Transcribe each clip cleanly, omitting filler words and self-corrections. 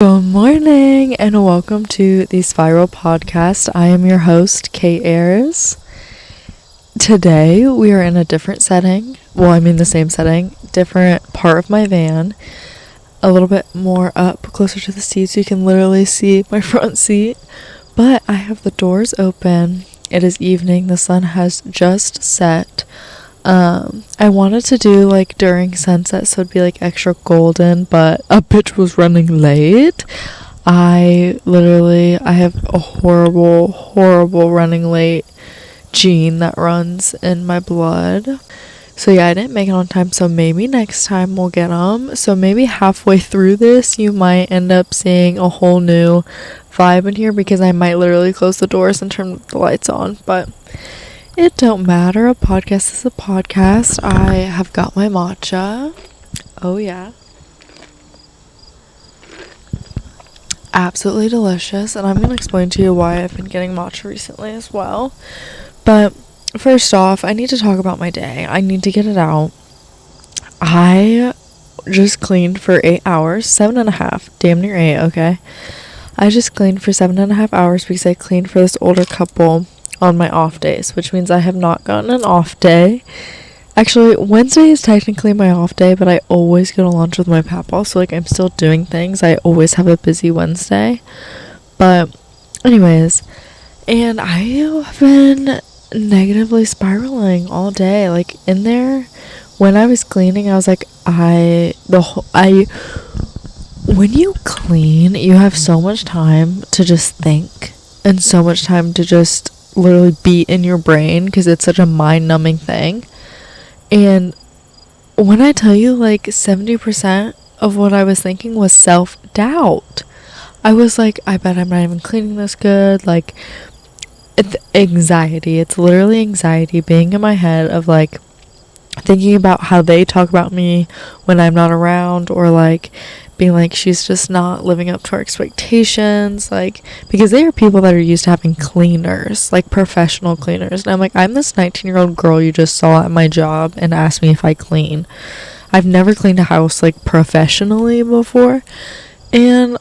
Good morning and welcome to the Spiral Podcast. I am your host, Cait. Today we are in a different setting. Well, I mean the same setting, different part of my van. A little bit more up, closer to the seat, so you can literally see my front seat. But I have the doors open. It is evening. The sun has just set. I wanted to do like during sunset, so it'd be like extra golden, but a bitch was running late. I have a horrible running late gene that runs in my blood. So yeah, I didn't make it on time, so maybe next time we'll get them. So maybe halfway through this, you might end up seeing a whole new vibe in here, because I might literally close the doors and turn the lights on, but it don't matter. A podcast is a podcast. I have got my matcha. Oh yeah. Absolutely delicious. And I'm going to explain to you why I've been getting matcha recently as well. But first off, I need to talk about my day. I need to get it out. I just cleaned for 8 hours. 7.5. Damn near 8, okay? I just cleaned for 7.5 hours because I cleaned for this older couple on my off days, which means I have not gotten an off day. Actually, Wednesday is technically my off day, but I always go to lunch with my papa, so like I'm still doing things. I always have a busy Wednesday. But anyways, and I have been negatively spiraling all day. Like in there, when I was cleaning, I was like, when you clean, you have so much time to just think and so much time to just literally be in your brain, because it's such a mind-numbing thing. And when I tell you, like 70% of what I was thinking was self-doubt. I was like, I bet I'm not even cleaning this good. Like, it's anxiety. It's literally anxiety being in my head of like thinking about how they talk about me when I'm not around, or like being like, she's just not living up to our expectations, like, because they are people that are used to having cleaners, like professional cleaners, and I'm like, I'm this 19-year-old girl you just saw at my job and asked me if I clean. I've never cleaned a house like professionally before, and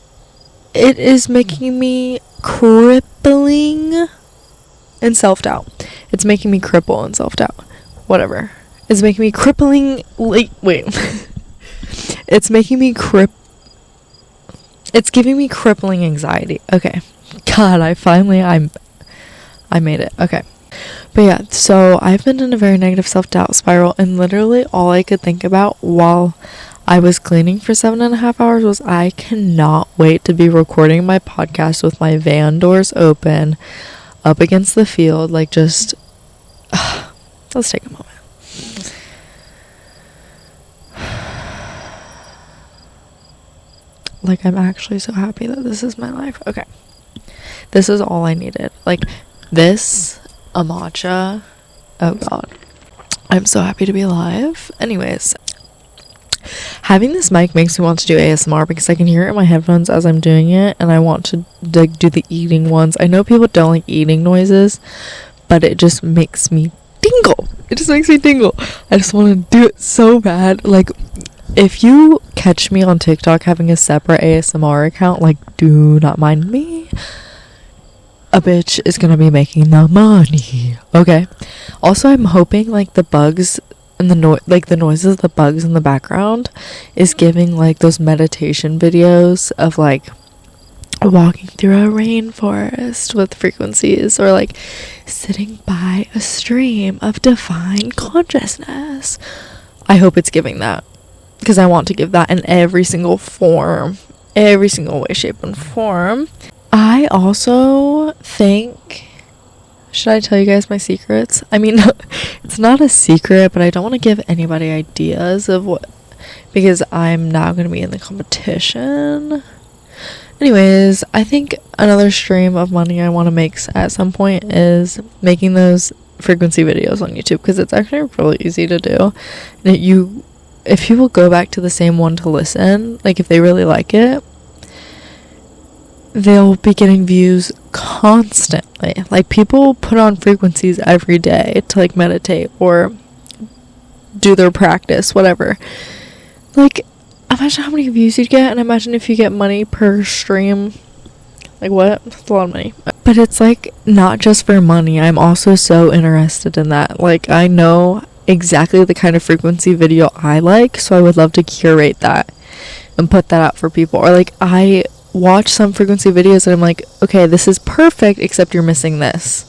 it is making me crippling in self-doubt. It's making me cripple in self-doubt. Whatever. It's making me crippling, like, wait. It's making me It's giving me crippling anxiety. Okay. God, I made it. Okay. But yeah, so I've been in a very negative self-doubt spiral, and literally all I could think about while I was cleaning for 7.5 hours was, I cannot wait to be recording my podcast with my van doors open, up against the field, like just, let's take a moment. Like, I'm actually so happy that this is my life. Okay. This is all I needed. Like, this, a matcha. Oh, God. I'm so happy to be alive. Anyways, having this mic makes me want to do ASMR, because I can hear it in my headphones as I'm doing it, and I want to like do the eating ones. I know people don't like eating noises, but it just makes me tingle. It just makes me tingle. I just want to do it so bad. Like, if you catch me on TikTok having a separate ASMR account, like, do not mind me. A bitch is gonna be making the money. Okay. Also, I'm hoping like the bugs and the noises of the bugs in the background is giving like those meditation videos of like walking through a rainforest with frequencies, or like sitting by a stream of divine consciousness. I hope it's giving that, because I want to give that in every single form, every single way, shape, and form. I also think, should I tell you guys my secrets? I mean, it's not a secret, but I don't want to give anybody ideas of what, because I'm now going to be in the competition. Anyways, I think another stream of money I want to make at some point is making those frequency videos on YouTube, because it's actually really easy to do. And if people go back to the same one to listen, like if they really like it, they'll be getting views constantly. Like, people put on frequencies every day to like meditate or do their practice, whatever. Like, imagine how many views you'd get, and imagine if you get money per stream. Like, what? That's a lot of money. But it's like not just for money. I'm also so interested in that. Like, I know exactly the kind of frequency video I like, so I would love to curate that and put that out for people. Or like, I watch some frequency videos and I'm like, okay, this is perfect except you're missing this.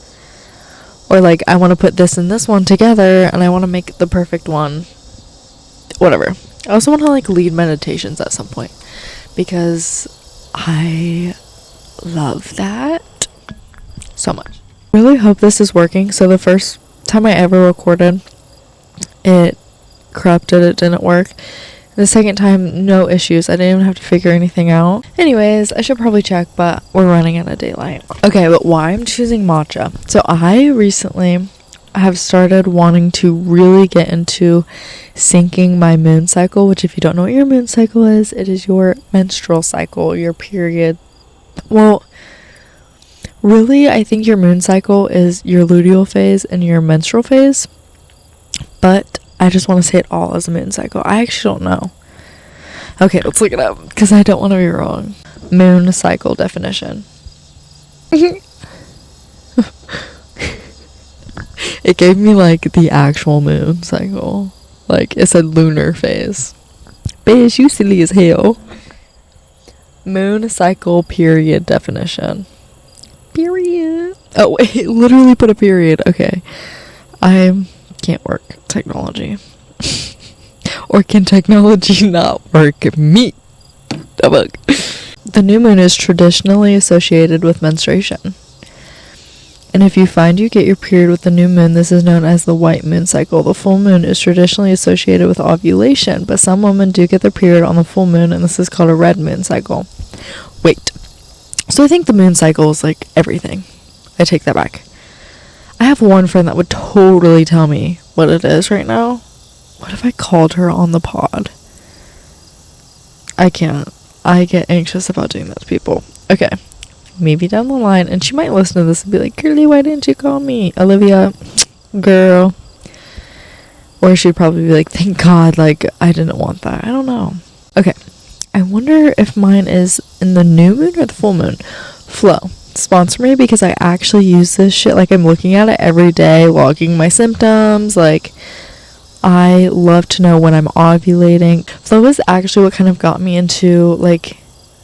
Or like, I want to put this and this one together and I want to make the perfect one. Whatever. I also want to like lead meditations at some point because I love that so much. Really hope this is working. So the first time I ever recorded, it corrupted, it didn't work. The second time, no issues. I didn't even have to figure anything out. Anyways, I should probably check, but we're running out of daylight. Okay, but why I'm choosing matcha. So I recently have started wanting to really get into syncing my moon cycle, which if you don't know what your moon cycle is, it is your menstrual cycle, your period. Well, really, I think your moon cycle is your luteal phase and your menstrual phase, but I just want to say it all as a moon cycle. I actually don't know. Okay, let's look it up because I don't want to be wrong. Moon cycle definition. It gave me like the actual moon cycle. Like it said lunar phase. Bitch, you silly as hell. Moon cycle period definition. Period. Oh, wait, literally put a period. Okay. I can't work technology. Or can technology not work me? The new moon is traditionally associated with menstruation. And if you find you get your period with the new moon, this is known as the white moon cycle. The full moon is traditionally associated with ovulation, but some women do get their period on the full moon, and this is called a red moon cycle. Wait. So I think the moon cycle is like everything. I take that back. I have one friend that would totally tell me what it is right now. What if I called her on the pod? I can't. I get anxious about doing that to people. Okay. Maybe down the line, and she might listen to this and be like, girlie, why didn't you call me? Olivia, girl. Or she'd probably be like, thank God, like, I didn't want that. I don't know. Okay. I wonder if mine is in the new moon or the full moon. Flow. Sponsor me because I actually use this shit. Like, I'm looking at it every day, logging my symptoms. Like, I love to know when I'm ovulating. Flow is actually what kind of got me into, like,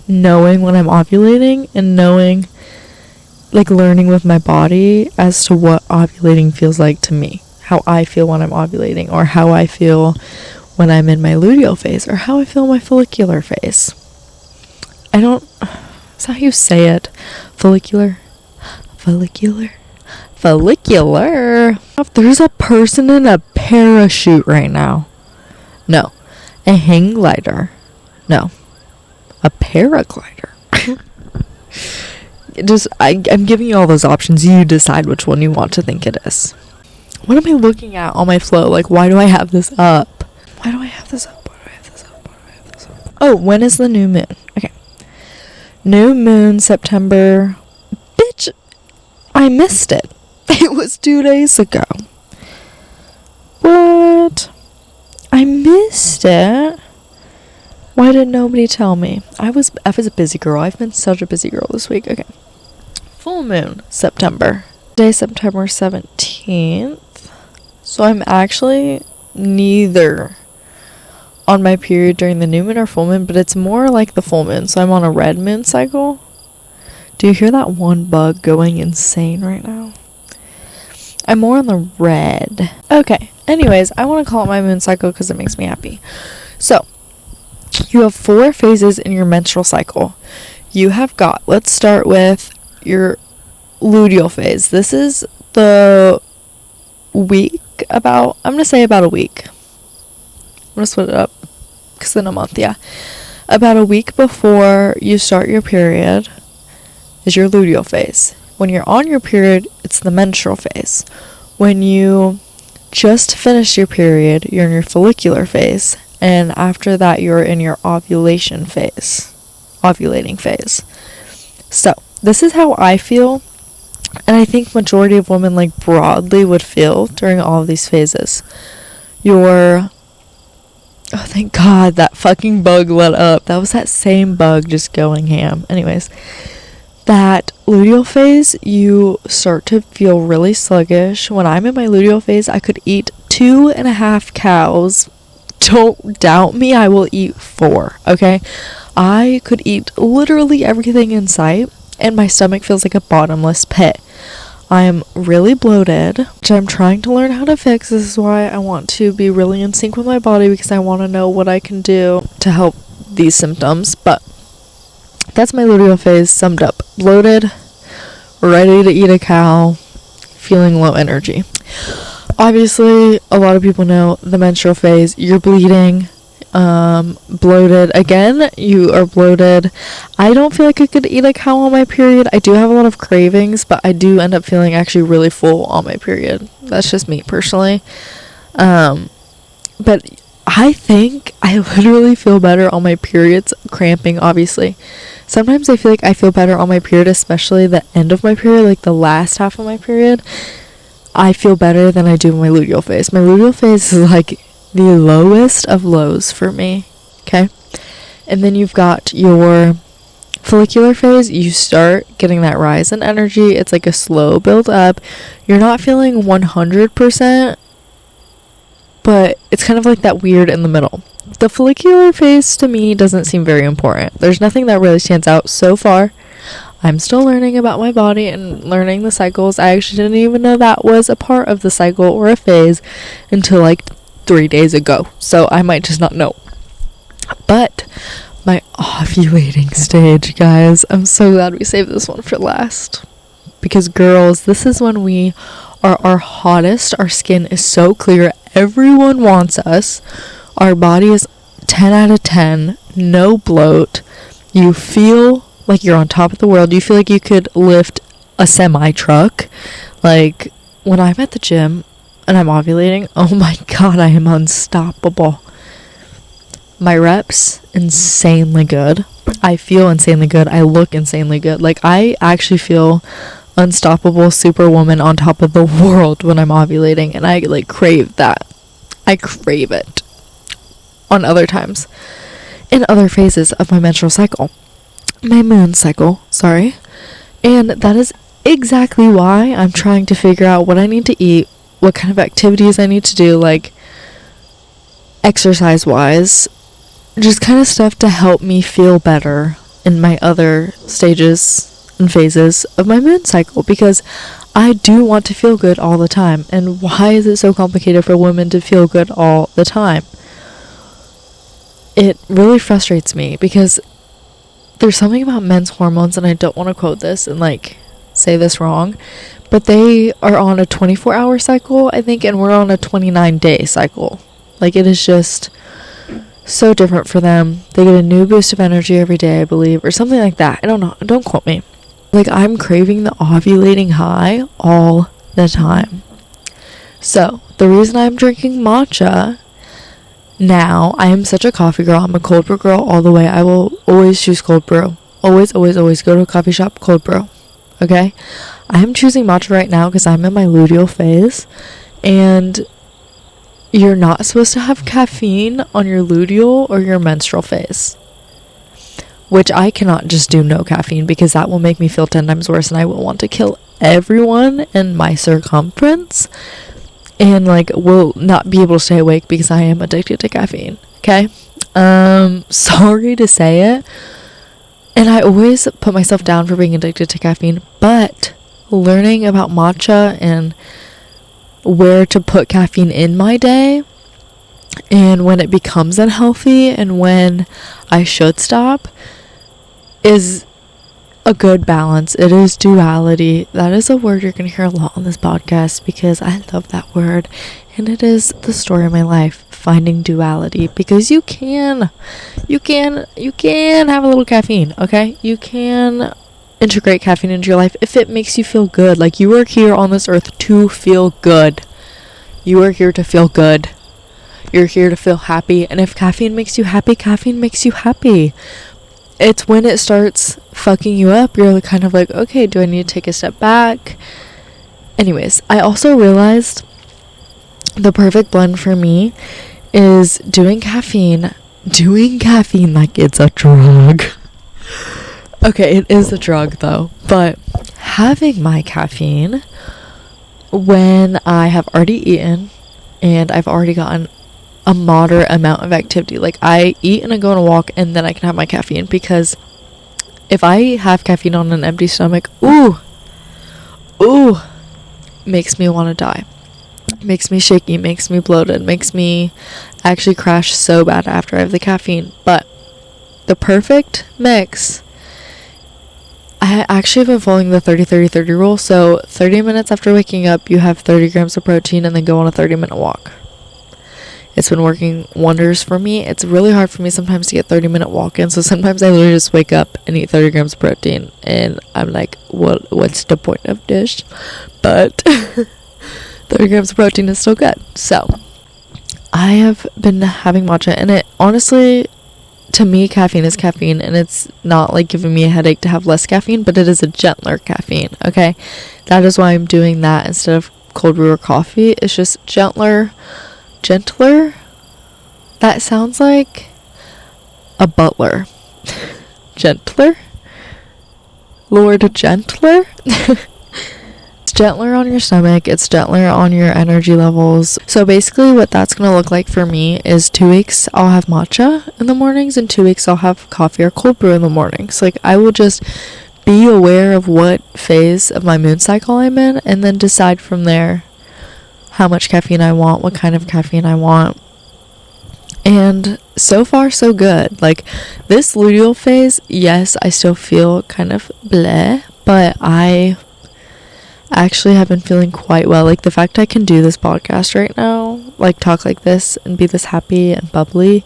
knowing when I'm ovulating and knowing, like, learning with my body as to what ovulating feels like to me. How I feel when I'm ovulating, or how I feel when I'm in my luteal phase, or how I feel in my follicular phase. I don't... Is that how you say it? Follicular? Follicular? Follicular? There's a person in a parachute right now. No. A hang glider. No. A paraglider. I'm giving you all those options. You decide which one you want to think it is. What am I looking at on my flow? Like, why do I have this up? Why do I have this up? Why do I have this up? Why do I have this up? Oh, when is the new moon? Okay. New moon, September. Bitch, I missed it. It was 2 days ago. What? I missed it. Why did nobody tell me? I was a busy girl. I've been such a busy girl this week. Okay. Full moon, September. Today, September 17th. So I'm actually neither on my period during the new moon or full moon, but it's more like the full moon. So I'm on a red moon cycle. Do you hear that one bug going insane right now? I'm more on the red. Okay. Anyways, I want to call it my moon cycle because it makes me happy. So, you have 4 phases in your menstrual cycle. You have got, let's start with your luteal phase. This is the week about, I'm going to say about a week. I'm going to split it up because in a month, yeah. About a week before you start your period is your luteal phase. When you're on your period, it's the menstrual phase. When you just finish your period, you're in your follicular phase. And after that, you're in your ovulating phase. So, this is how I feel. And I think majority of women, like, broadly would feel during all of these phases. Your Oh, thank God that fucking bug let up. That was that same bug just going ham. Anyways, that luteal phase, you start to feel really sluggish. When I'm in my luteal phase, I could eat 2.5 cows. Don't doubt me, I will eat 4, okay? I could eat literally everything in sight, and my stomach feels like a bottomless pit. I'm really bloated, which I'm trying to learn how to fix. This is why I want to be really in sync with my body, because I want to know what I can do to help these symptoms. But that's my luteal phase summed up. Bloated, ready to eat a cow, feeling low energy. Obviously, a lot of people know the menstrual phase. You're bleeding, bloated. Again, you are bloated. I don't feel like I could eat a cow on my period. I do have a lot of cravings, but I do end up feeling actually really full on my period. That's just me personally. But I think I literally feel better on my periods, cramping obviously. Sometimes I feel like I feel better on my period, especially the end of my period, like the last half of my period. I feel better than I do in my luteal phase. My luteal phase is like the lowest of lows for me, okay? And then you've got your follicular phase. You start getting that rise in energy. It's like a slow build up. You're not feeling 100%, but it's kind of like that weird in the middle. The follicular phase to me doesn't seem very important. There's nothing that really stands out so far. I'm still learning about my body and learning the cycles. I actually didn't even know that was a part of the cycle or a phase until like 3 days ago. So I might just not know. But my ovulating stage, guys. I'm so glad we saved this one for last. Because girls, this is when we are our hottest. Our skin is so clear. Everyone wants us. Our body is 10 out of 10. No bloat. You feel like you're on top of the world. You feel like you could lift a semi-truck. Like, when I'm at the gym and I'm ovulating, oh my God, I am unstoppable. My reps, insanely good. I feel insanely good. I look insanely good. Like, I actually feel unstoppable superwoman on top of the world when I'm ovulating, and I, like, crave that. I crave it. On other times. In other phases of my menstrual cycle. My moon cycle, sorry. And that is exactly why I'm trying to figure out what I need to eat, what kind of activities I need to do, like exercise wise, just kind of stuff to help me feel better in my other stages and phases of my moon cycle, because I do want to feel good all the time. And why is it so complicated for women to feel good all the time? It really frustrates me, because there's something about men's hormones, and I don't want to quote this and like say this wrong, but they are on a 24-hour cycle, I think, and we're on a 29-day cycle. Like, it is just so different for them. They get a new boost of energy every day, I believe, or something like that. I don't know. Don't quote me. Like, I'm craving the ovulating high all the time. So, the reason I'm drinking matcha now, I am such a coffee girl. I'm a cold brew girl all the way. I will always choose cold brew. Always, always, always go to a coffee shop, cold brew. Okay? I am choosing matcha right now because I'm in my luteal phase. And you're not supposed to have caffeine on your luteal or your menstrual phase. Which I cannot just do no caffeine, because that will make me feel 10 times worse, and I will want to kill everyone in my circumference. And, like, will not be able to stay awake because I am addicted to caffeine. Okay? Sorry to say it. And I always put myself down for being addicted to caffeine. But learning about matcha and where to put caffeine in my day, and when it becomes unhealthy, and when I should stop, is a good balance. It is duality. That is a word you're going to hear a lot on this podcast, because I love that word, and it is the story of my life, finding duality, because you can have a little caffeine, okay? You can integrate caffeine into your life if it makes you feel good. Like, you are here on this earth to feel good. You are here to feel good. You're here to feel happy, and if caffeine makes you happy, caffeine makes you happy. It's when it starts fucking you up, you're kind of like, okay, do I need to take a step back? Anyways, I also realized the perfect blend for me is doing caffeine like it's a drug. Okay, it is a drug though, but having my caffeine when I have already eaten and I've already gotten a moderate amount of activity. Like, I eat and I go on a walk and then I can have my caffeine, because if I have caffeine on an empty stomach, ooh, makes me want to die. Makes me shaky, makes me bloated, makes me actually crash so bad after I have the caffeine. But the perfect mix, I actually have been following the 30-30-30 rule. So 30 minutes after waking up, you have 30 grams of protein and then go on a 30-minute walk. It's been working wonders for me. It's really hard for me sometimes to get 30-minute walk in. So sometimes I literally just wake up and eat 30 grams of protein. And I'm like, what's the point of this? But 30 grams of protein is still good. So I have been having matcha, and it honestly, to me, caffeine is caffeine, and it's not like giving me a headache to have less caffeine, but it is a gentler caffeine. Okay, that is why I'm doing that instead of cold brew or coffee. It's just gentler. That sounds like a butler. Gentler? Lord Gentler? It's gentler on your stomach. It's gentler on your energy levels. So basically what that's going to look like for me is 2 weeks I'll have matcha in the mornings, and 2 weeks I'll have coffee or cold brew in the mornings. Like, I will just be aware of what phase of my moon cycle I'm in, and then decide from there how much caffeine I want, what kind of caffeine I want. And so far so good. Like, this luteal phase, yes, I still feel kind of bleh, but I actually have been feeling quite well. Like, the fact I can do this podcast right now, like talk like this and be this happy and bubbly,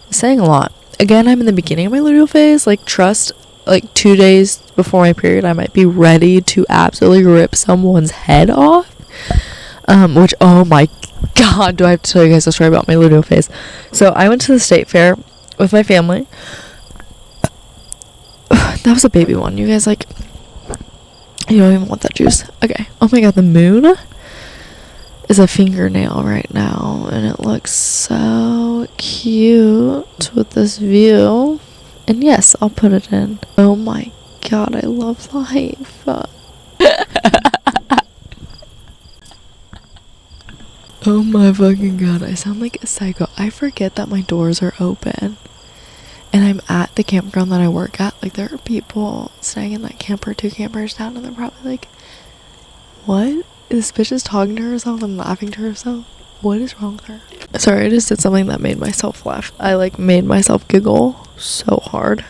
is saying a lot. Again, I'm in the beginning of my luteal phase. Like, trust, like 2 days before my period, I might be ready to absolutely rip someone's head off. Which, oh my god, do I have to tell you guys a story about my luteal phase? So I went to the state fair with my family. That was a baby one. You guys, like, you don't even want that juice. Okay. Oh my god, the moon is a fingernail right now, and it looks so cute with this view. And yes, I'll put it in. Oh my god, I love life. Oh my fucking god, I sound like a psycho. I forget that my doors are open. And I'm at the campground that I work at. Like, there are people staying in that camper, 2 campers down, and they're probably like, what? This bitch is talking to herself and laughing to herself? What is wrong with her? Sorry, I just did something that made myself laugh. I, like, made myself giggle so hard.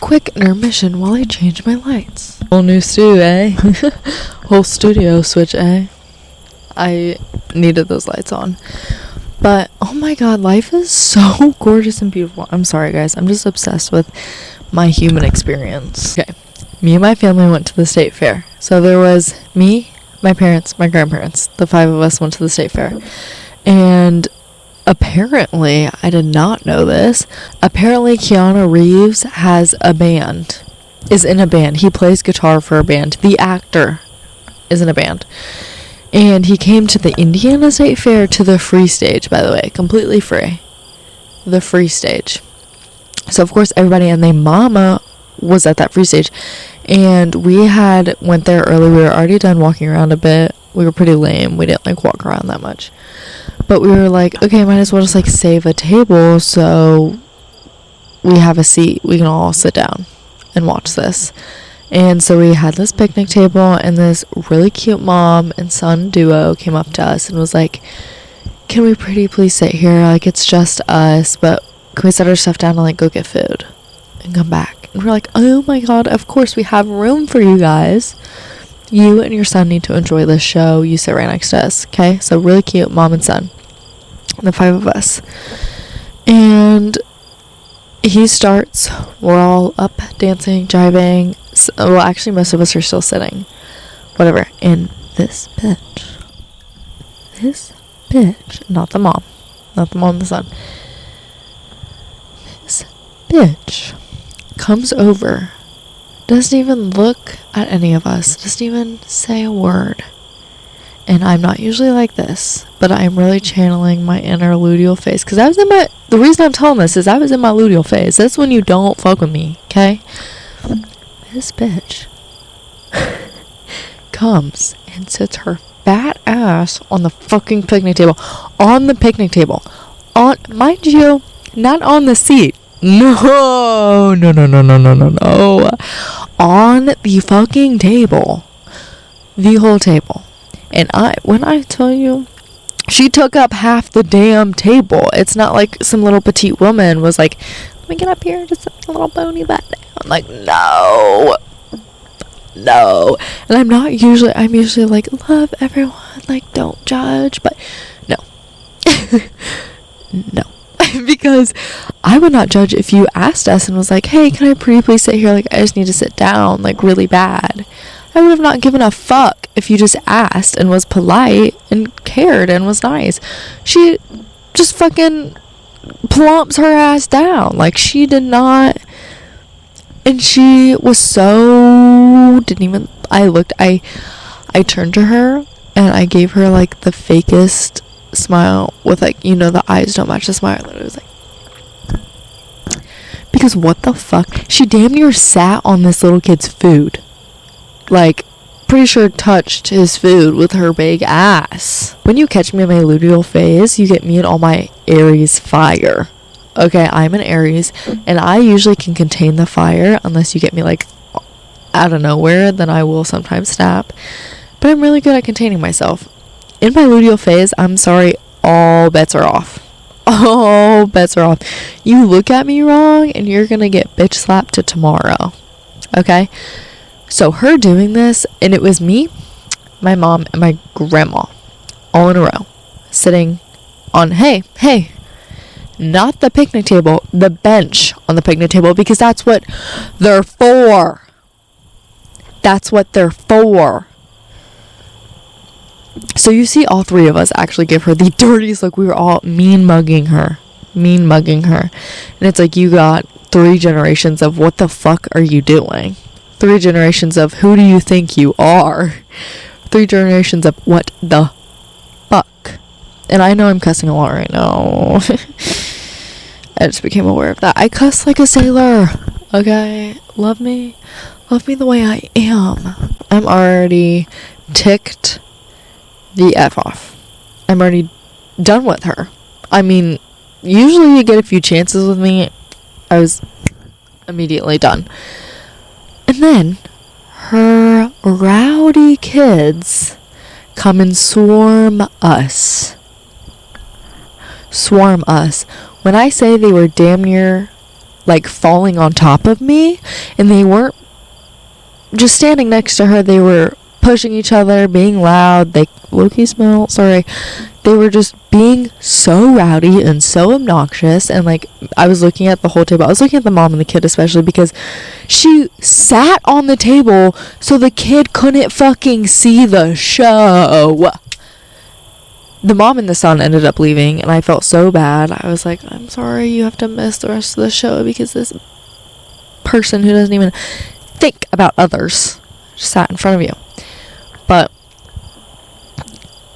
Quick intermission while I change my lights. Whole new studio, eh? Whole studio switch, eh? I needed those lights on. But oh my god, life is so gorgeous and beautiful. I'm sorry guys, I'm just obsessed with my human experience. Okay, me and my family went to the state fair. So there was me, my parents, my grandparents. The 5 of us went to the state fair. And apparently, I did not know this, apparently Keanu Reeves has a band, is in a band. He plays guitar for a band. The actor is in a band. And he came to the Indiana State Fair, to the free stage, by the way. Completely free. The free stage. So, of course, everybody and their mama was at that free stage. And we had went there early. We were already done walking around a bit. We were pretty lame. We didn't, like, walk around that much. But we were like, okay, might as well just, like, save a table so we have a seat. We can all sit down and watch this. And so we had this picnic table, and this really cute mom and son duo came up to us and was like, can we pretty please sit here? Like, it's just us, but can we set our stuff down and, like, go get food and come back? And we're like, oh my god, of course, we have room for you guys. You and your son need to enjoy this show. You sit right next to us, okay? So really cute mom and son. The 5 of us. And he starts, we're all up dancing, jiving. Well, actually, most of us are still sitting. Whatever. And this bitch, not the mom and the son, this bitch comes over, doesn't even look at any of us, doesn't even say a word, and I'm not usually like this, but I'm really channeling my inner luteal phase, because the reason I'm telling this is I was in my luteal phase. That's when you don't fuck with me, okay? This bitch comes and sits her fat ass on the fucking picnic table. On the picnic table. On, mind you, not on the seat. No. On the fucking table. The whole table. And when I tell you, she took up half the damn table. It's not like some little petite woman was like, let me get up here and just put a little bony butt down. I'm like, no. And I'm usually like, love everyone, like, don't judge, but no. No. Because I would not judge if you asked us and was like, hey, can I please sit here? Like, I just need to sit down, like, really bad. I would have not given a fuck if you just asked and was polite and cared and was nice. She just fucking plumps her ass down. Like, she did not. And she was so, I turned to her and I gave her, like, the fakest smile with, like, you know, the eyes don't match the smile. And it was like, because what the fuck? She damn near sat on this little kid's food. Like, pretty sure touched his food with her big ass. When you catch me in my luteal phase, you get me in all my Aries fire. Okay, I'm an Aries, and I usually can contain the fire unless you get me, like, out of nowhere, then I will sometimes snap. But I'm really good at containing myself. In my luteal phase, I'm sorry, all bets are off. All bets are off. You look at me wrong, and you're gonna get bitch slapped to tomorrow. Okay? So her doing this, and it was me, my mom, and my grandma, all in a row, sitting on, hey, not the picnic table, the bench on the picnic table, because that's what they're for. That's what they're for. So you see all three of us actually give her the dirtiest look. We were all mean mugging her. And it's like, you got 3 generations of what the fuck are you doing? 3 generations of who do you think you are? 3 generations of what the fuck? And I know I'm cussing a lot right now. I just became aware of that. I cuss like a sailor. Okay? Love me the way I am. I'm already ticked the F off. I'm already done with her. I mean, usually you get a few chances with me. I was immediately done. And then her rowdy kids come and swarm us. When I say they were damn near, like, falling on top of me, and they weren't just standing next to her, they were pushing each other, being loud, they low-key smell, sorry. They were just being so rowdy and so obnoxious, and, like, I was looking at the whole table. I was looking at the mom and the kid especially, because she sat on the table so the kid couldn't fucking see the show. The mom and the son ended up leaving, and I felt so bad. I was like, I'm sorry, you have to miss the rest of the show because this person who doesn't even think about others just sat in front of you. But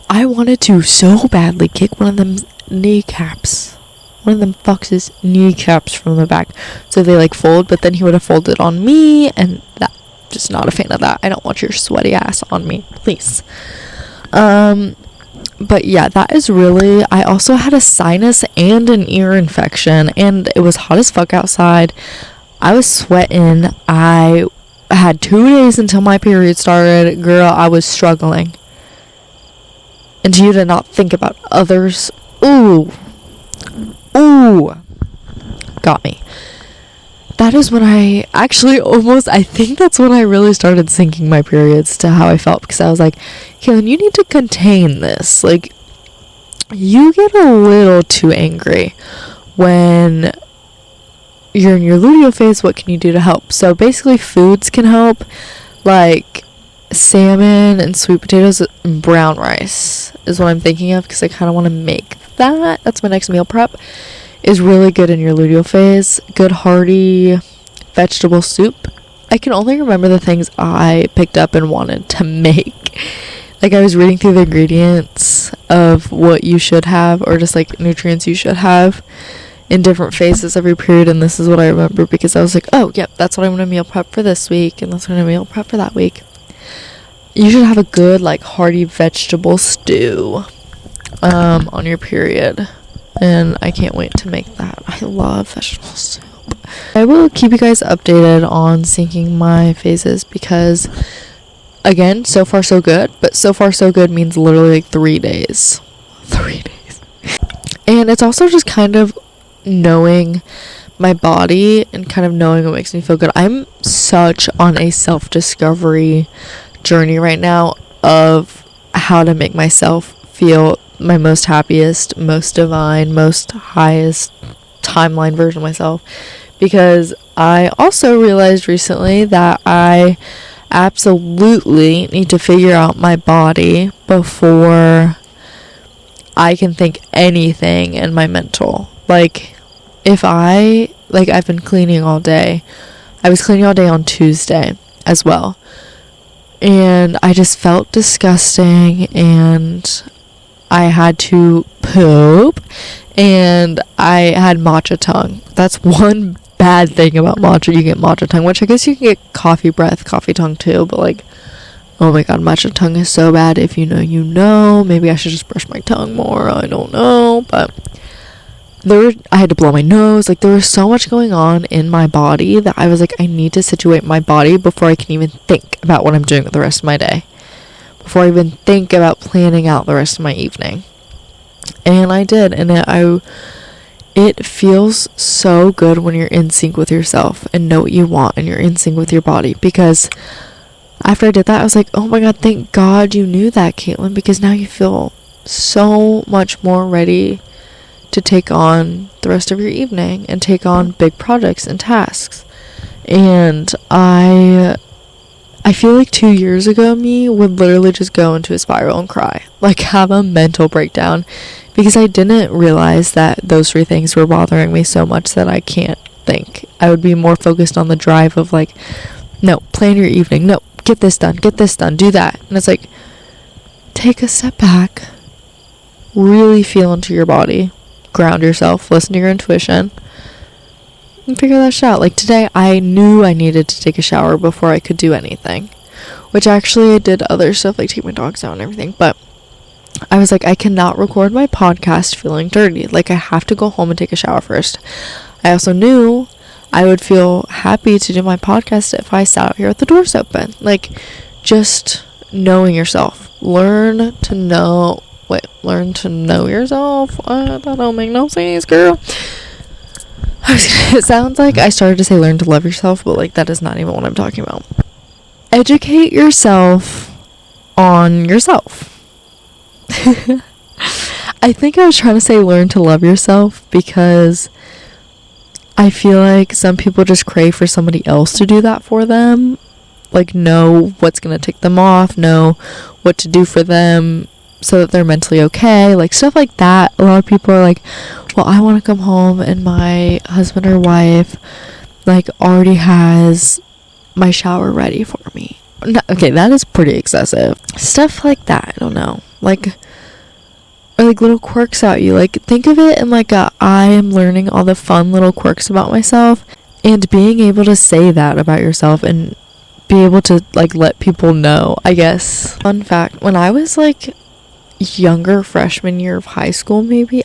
I wanted to so badly kick one of them kneecaps. One of them fucks' kneecaps from the back. So they, like, fold, but then he would have folded on me, and that, just not a fan of that. I don't want your sweaty ass on me, please. But yeah, that is really, I also had a sinus and an ear infection, and it was hot as fuck outside. I was sweating. I had 2 days until my period started. Girl, I was struggling. And you did not think about others. Ooh. Got me. That is when I actually I think that's when I really started syncing my periods to how I felt, because I was like, Kaylin, you need to contain this. Like, you get a little too angry when you're in your luteal phase. What can you do to help? So basically foods can help, like salmon and sweet potatoes and brown rice is what I'm thinking of, because I kind of want to make that. That's my next meal prep. Is really good in your luteal phase. Good hearty vegetable soup. I can only remember the things I picked up and wanted to make. like I was reading through the ingredients of what you should have, or just like nutrients you should have in different phases of your period, and this is what I remember, because I was like, oh yep, that's what I'm gonna meal prep for this week, and that's what I'm gonna meal prep for that week. You should have a good like hearty vegetable stew on your period, and I can't wait to make that. I love vegetable soup. I will keep you guys updated on syncing my phases, because again, so far so good, but so far so good means literally like 3 days. 3 days. And it's also just kind of knowing my body and kind of knowing what makes me feel good. I'm such on a self-discovery journey right now of how to make myself feel my most happiest, most divine, most highest timeline version of myself, because I also realized recently that I absolutely need to figure out my body before I can think anything in my mental. Like, if I've been cleaning all day. I was cleaning all day on Tuesday as well, and I just felt disgusting, and I had to poop, and I had matcha tongue. That's one bad thing about matcha. You get matcha tongue, which I guess you can get coffee breath, coffee tongue too, but like, oh my god, matcha tongue is so bad. If you know, you know. Maybe I should just brush my tongue more, I don't know, but I had to blow my nose. Like, there was so much going on in my body that I was like, I need to situate my body before I can even think about what I'm doing with the rest of my day, before I even think about planning out the rest of my evening. And I did, and it feels so good when you're in sync with yourself and know what you want, and you're in sync with your body. Because after I did that, I was like, oh my god, thank god you knew that, Caitlin, because now you feel so much more ready to take on the rest of your evening and take on big projects and tasks. And I feel like 2 years ago me would literally just go into a spiral and cry, like have a mental breakdown, because I didn't realize that those 3 things were bothering me so much that I can't think. I would be more focused on the drive of like, no, plan your evening, no, get this done, do that. And it's like, take a step back, really feel into your body, ground yourself, listen to your intuition, and figure that shit out. Like today, I knew I needed to take a shower before I could do anything, which actually I did other stuff like take my dogs out and everything, but I was like, I cannot record my podcast feeling dirty. Like, I have to go home and take a shower first. I also knew I would feel happy to do my podcast if I sat out here with the doors open. Like, just knowing yourself. Learn to know yourself. That don't make no sense, girl. It sounds like I started to say learn to love yourself, but like, that is not even what I'm talking about. Educate yourself on yourself. I think I was trying to say learn to love yourself, because I feel like some people just crave for somebody else to do that for them. Like, know what's gonna tick them off, know what to do for them so that they're mentally okay, like stuff like that. A lot of people are like, well, I want to come home and my husband or wife like already has my shower ready for me. No, okay, that is pretty excessive. Stuff like that, I don't know, like, or like little quirks about you. Like, think of it in like I am learning all the fun little quirks about myself, and being able to say that about yourself and be able to like let people know, I guess. Fun fact, when I was like younger, freshman year of high school, maybe,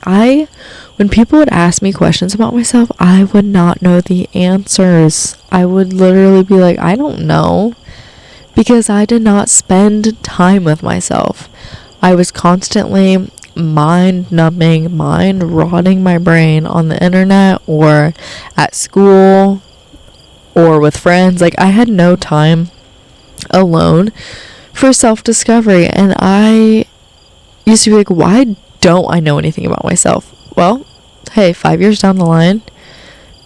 when people would ask me questions about myself, I would not know the answers. I would literally be like, I don't know, because I did not spend time with myself. I was constantly mind-numbing, mind-rotting my brain on the internet or at school or with friends. Like, I had no time alone for self-discovery, and I used to be like, why don't I know anything about myself? Well, hey, 5 years down the line,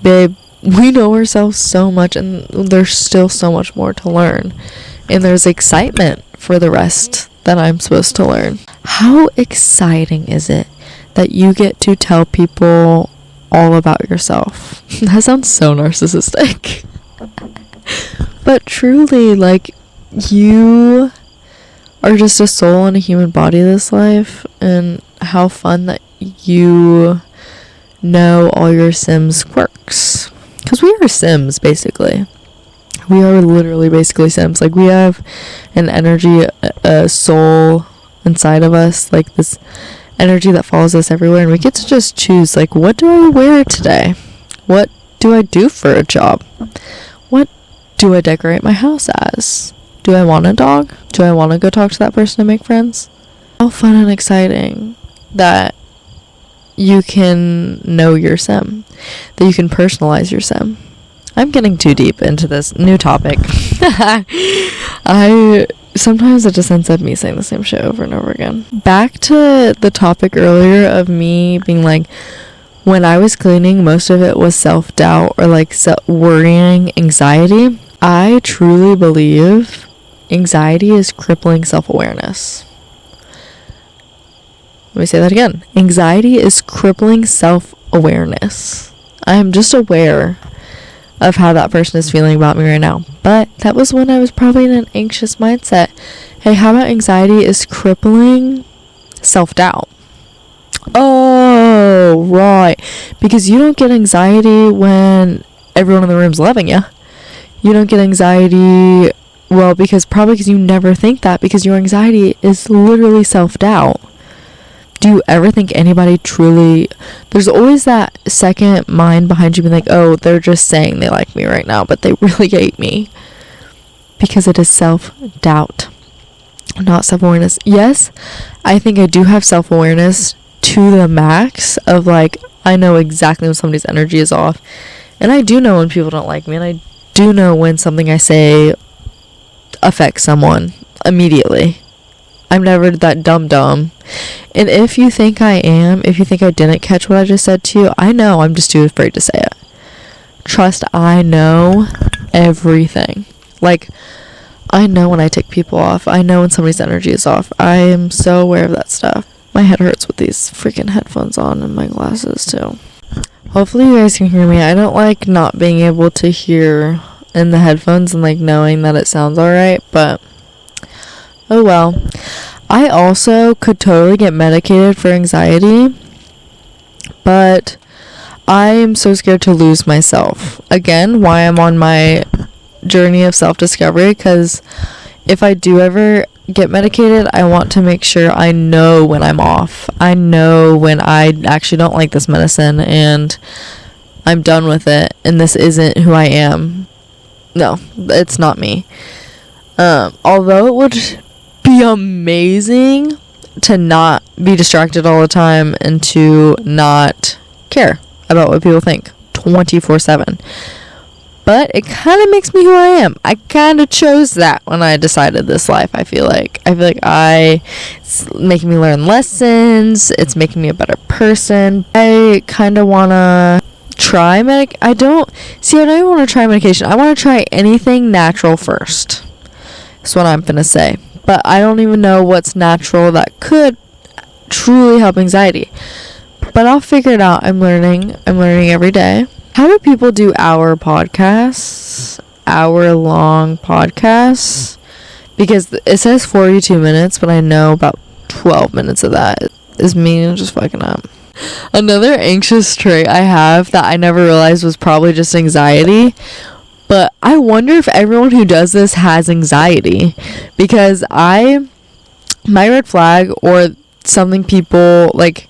babe, we know ourselves so much, and there's still so much more to learn, and there's excitement for the rest that I'm supposed to learn. How exciting is it that you get to tell people all about yourself? That sounds so narcissistic. But truly, like, you are just a soul in a human body this life, and how fun that you know all your Sims quirks. Because we are Sims, basically. We are literally basically Sims. Like, we have an energy, a soul inside of us, like this energy that follows us everywhere, and we get to just choose, like, what do I wear today? What do I do for a job? What do I decorate my house as? Do I want a dog? Do I want to go talk to that person and make friends? How fun and exciting that you can know your Sim, that you can personalize your Sim. I'm getting too deep into this new topic. Sometimes it just ends up me saying the same shit over and over again. Back to the topic earlier of me being like, when I was cleaning, most of it was self-doubt or like worrying, anxiety. I truly believe anxiety is crippling self-awareness. Let me say that again. Anxiety is crippling self-awareness. I am just aware of how that person is feeling about me right now. But that was when I was probably in an anxious mindset. Hey, how about anxiety is crippling self-doubt? Oh, right. Because you don't get anxiety when everyone in the room's loving you. You don't get anxiety, well, because you never think that, because your anxiety is literally self-doubt. Do you ever think anybody truly... There's always that second mind behind you being like, oh, they're just saying they like me right now, but they really hate me. Because it is self-doubt, not self-awareness. Yes, I think I do have self-awareness to the max of, like, I know exactly when somebody's energy is off. And I do know when people don't like me, and I do know when something I say affects someone immediately. I'm never that dumb. And if you think I didn't catch what I just said to you, I know, I'm just too afraid to say it. Trust, I know everything. Like, I know when I take people off. I know when somebody's energy is off. I am so aware of that stuff. My head hurts with these freaking headphones on and my glasses too. Hopefully you guys can hear me. I don't like not being able to hear in the headphones and like knowing that it sounds alright, but oh well. I also could totally get medicated for anxiety, but I am so scared to lose myself. Again, why I'm on my journey of self-discovery, because if I do ever get medicated, I want to make sure I know when I'm off. I know when I actually don't like this medicine and I'm done with it and this isn't who I am. No, it's not me. Although it would be amazing to not be distracted all the time and to not care about what people think 24/7. But it kind of makes me who I am. I kind of chose that when I decided this life. I feel like it's making me learn lessons. It's making me a better person. I kind of want to try I don't even want to try medication. I want to try anything natural first. That's what I'm going to say. But I don't even know what's natural that could truly help anxiety. But I'll figure it out. I'm learning every day. How do people do hour-long podcasts? Because it says 42 minutes, but I know about 12 minutes of that is me just fucking up. Another anxious trait I have that I never realized was probably just anxiety, but I wonder if everyone who does this has anxiety, because my red flag, or something people like,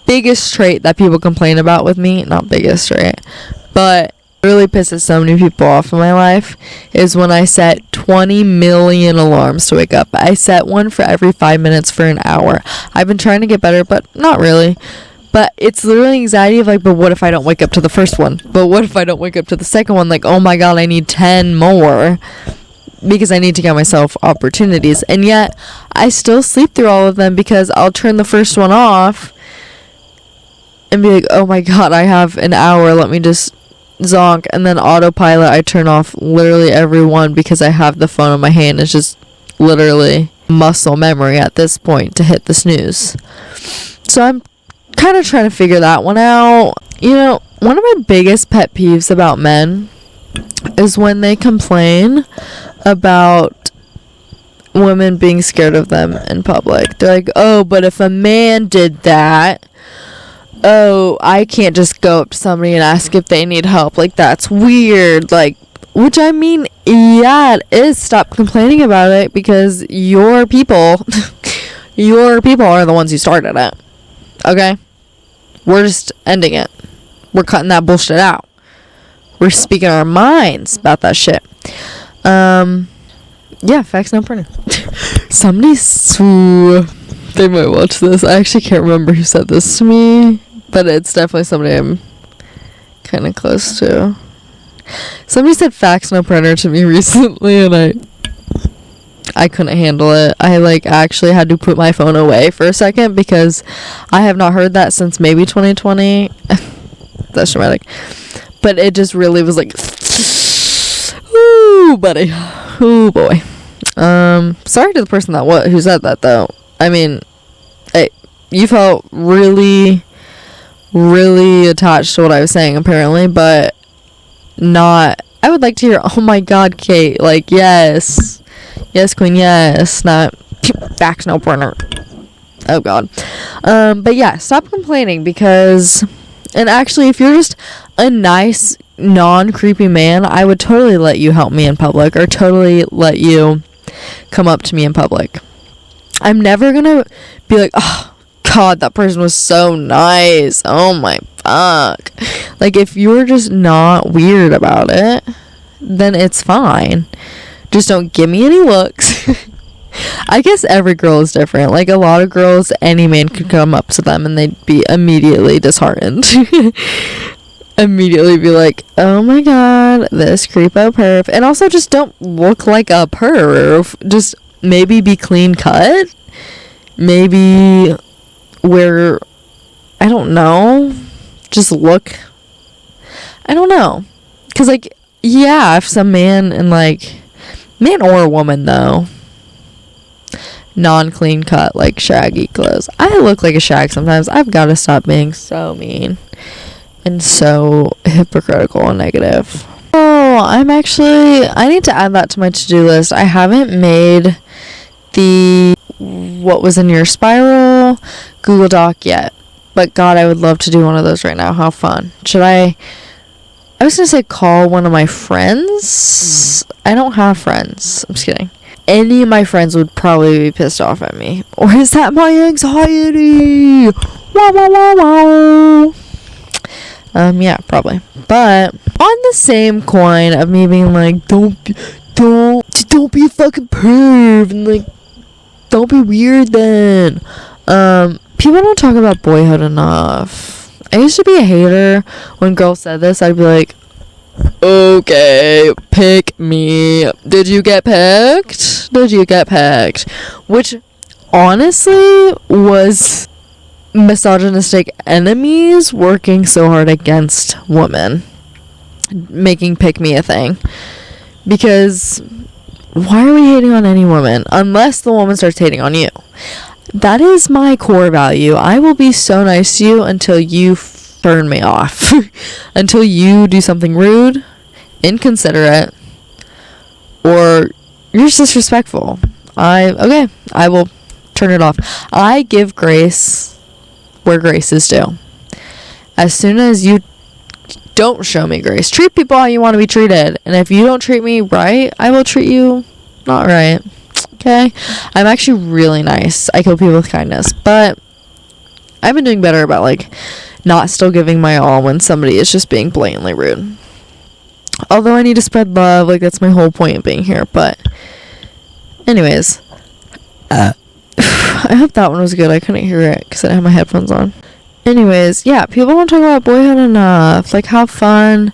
biggest trait that people complain about with me, not biggest trait, but really pisses so many people off in my life, is when I set 20 million alarms to wake up. I set one for every 5 minutes for an hour. I've been trying to get better, but not really. But it's literally anxiety of like, but what if I don't wake up to the first one? But what if I don't wake up to the second one? Like, oh my god, I need 10 more. Because I need to give myself opportunities. And yet, I still sleep through all of them because I'll turn the first one off and be like, oh my god, I have an hour, let me just zonk. And then autopilot, I turn off literally every one because I have the phone in my hand. It's just literally muscle memory at this point to hit the snooze. So I'm kind of trying to figure that one out. You know, one of my biggest pet peeves about men is when they complain about women being scared of them in public. They're like, oh, but if a man did that, oh, I can't just go up to somebody and ask if they need help. Like, that's weird. Like, which, I mean, yeah, it is. Stop complaining about it, because your people, your people are the ones who started it. Okay? We're just ending it. We're cutting that bullshit out. We're speaking our minds about that shit. Yeah, facts not printed. Somebody they might watch this. I actually can't remember who said this to me, but it's definitely somebody I'm kind of close to. Somebody said fax no printer to me recently, and I couldn't handle it. I actually had to put my phone away for a second, because I have not heard that since maybe 2020. That's dramatic. But it just really was like, ooh, buddy. Ooh, boy. Sorry to the person who said that, though. I mean, you felt really, really attached to what I was saying, apparently, but not. I would like to hear, oh my god, Cait, like, yes, queen, yes, not fax no printer. Oh god. But yeah, stop complaining, because, and actually, if you're just a nice, non-creepy man, I would totally let you help me in public, or totally let you come up to me in public. I'm never gonna be like, oh god, that person was so nice, oh my fuck. Like, if you're just not weird about it, then it's fine. Just don't give me any looks. I guess every girl is different. Like, a lot of girls, any man could come up to them and they'd be immediately disheartened. Immediately be like, oh my god, this creepo perv. And also, just don't look like a perv. Just maybe be clean cut. Maybe wear, I don't know, just look, I don't know. Because, like, yeah, if some man and, like, man or woman, though, non-clean cut, like, shaggy clothes. I look like a shag sometimes. I've got to stop being so mean and so hypocritical and negative. Oh, I need to add that to my to-do list. I haven't made the what was in your spiral Google Doc yet, but god, I would love to do one of those right now. How fun. I was gonna say call one of my friends. I don't have friends. I'm just kidding. Any of my friends would probably be pissed off at me. Or is that my anxiety? Wow, wow, wow, wow. Yeah, probably. But on the same coin of me being like, don't be a fucking perv, and like, don't be weird then. People don't talk about boyhood enough. I used to be a hater. When girls said this, I'd be like, okay, pick me. Did you get picked? Which, honestly, was misogynistic enemies working so hard against women, making pick me a thing. Because why are we hating on any woman unless the woman starts hating on you? That is my core value. I will be so nice to you until you turn me off. Until you do something rude, inconsiderate, or you're just disrespectful. I will turn it off. I give grace where grace is due. As soon as you don't show me grace, treat people how you want to be treated. And if you don't treat me right, I will treat you not right. Okay? I'm actually really nice. I kill people with kindness. But I've been doing better about, like, not still giving my all when somebody is just being blatantly rude. Although I need to spread love. Like, that's my whole point of being here. But anyways. I hope that one was good. I couldn't hear it because I didn't have my headphones on. Anyways, yeah, people don't talk about boyhood enough. Like, how fun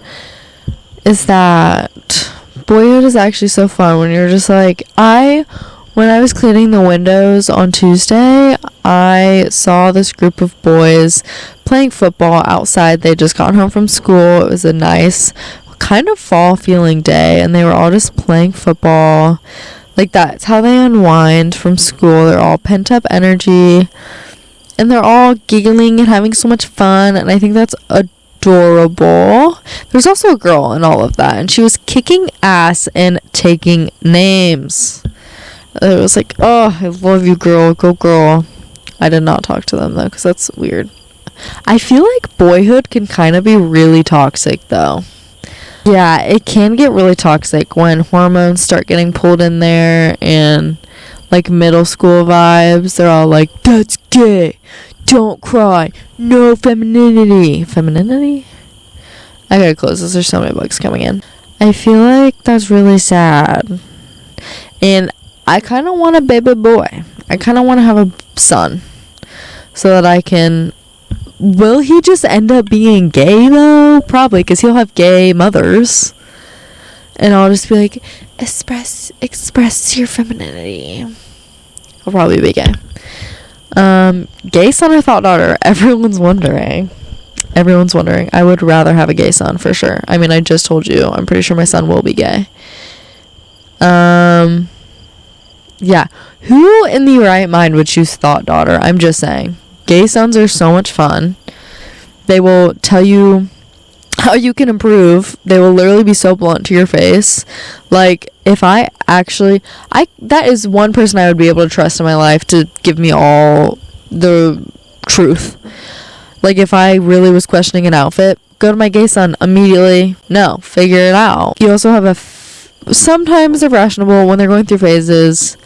is that? Boyhood is actually so fun when you're just like, when I was cleaning the windows on Tuesday, I saw this group of boys playing football outside. They just got home from school. It was a nice kind of fall feeling day, and they were all just playing football. Like, that's how they unwind from school. They're all pent up energy, and they're all giggling and having so much fun, and I think that's adorable. There's also a girl in all of that, and she was kicking ass and taking names. It was like, oh, I love you, girl, go girl. I did not talk to them though, because that's weird. I feel like boyhood can kind of be really toxic though. Yeah, it can get really toxic when hormones start getting pulled in there, and like middle school vibes, they're all like, that's gay, don't cry, no femininity. Femininity? I gotta close this, there's so many bugs coming in. I feel like that's really sad. And I kind of want a baby boy. I kind of want to have a son so that I can... Will he just end up being gay though? Probably, because he'll have gay mothers. And I'll just be like, express your femininity. I'll probably be gay. Gay son or thought daughter? Everyone's wondering. I would rather have a gay son for sure. I mean, I just told you, I'm pretty sure my son will be gay. Yeah. Who in the right mind would choose thought daughter? I'm just saying. Gay sons are so much fun. They will tell you how you can improve. They will literally be so blunt to your face. Like, if that is one person I would be able to trust in my life to give me all the truth. Like, if I really was questioning an outfit, go to my gay son immediately. No, figure it out. You also have sometimes they're fashionable when they're going through phases.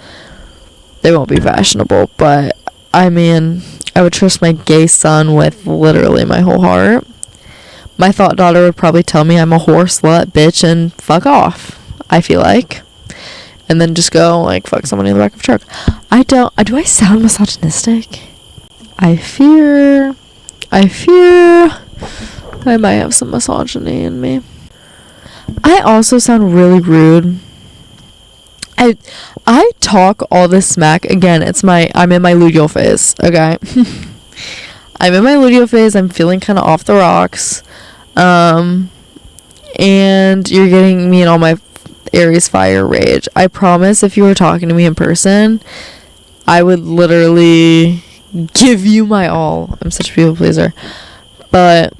They won't be fashionable, but I mean, I would trust my gay son with literally my whole heart. My thought daughter would probably tell me I'm a whore, slut, bitch, and fuck off, I feel like. And then just go, like, fuck somebody in the back of a truck. Do I sound misogynistic? I fear I might have some misogyny in me. I also sound really rude. I talk all this smack. Again, I'm in my luteal phase, okay? I'm in my luteal phase. I'm feeling kind of off the rocks. And you're getting me in all my Aries fire rage. I promise if you were talking to me in person, I would literally give you my all. I'm such a people pleaser. But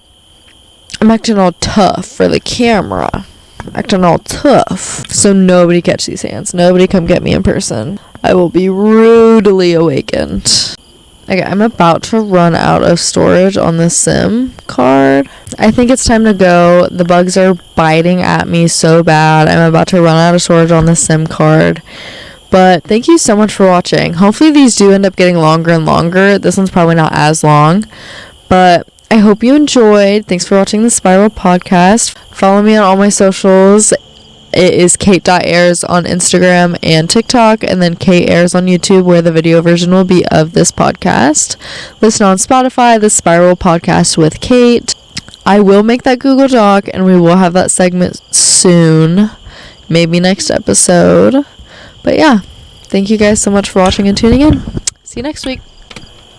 I'm acting all tough for the camera. Acting all tough. So nobody catch these hands. Nobody come get me in person. I will be rudely awakened. Okay, I'm about to run out of storage on this SIM card. I think it's time to go. The bugs are biting at me so bad. I'm about to run out of storage on the SIM card. But thank you so much for watching. Hopefully these do end up getting longer and longer. This one's probably not as long. But I hope you enjoyed. Thanks for watching the Spiral Podcast. Follow me on all my socials. It is Cait.airs on Instagram and TikTok, and then Cait Airs on YouTube, where the video version will be of this podcast. Listen on Spotify, the Spiral Podcast with Cait. I will make that Google Doc, and we will have that segment soon. Maybe next episode. But yeah, thank you guys so much for watching and tuning in. See you next week.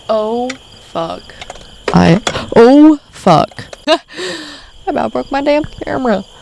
Oh, fuck. I about broke my damn camera.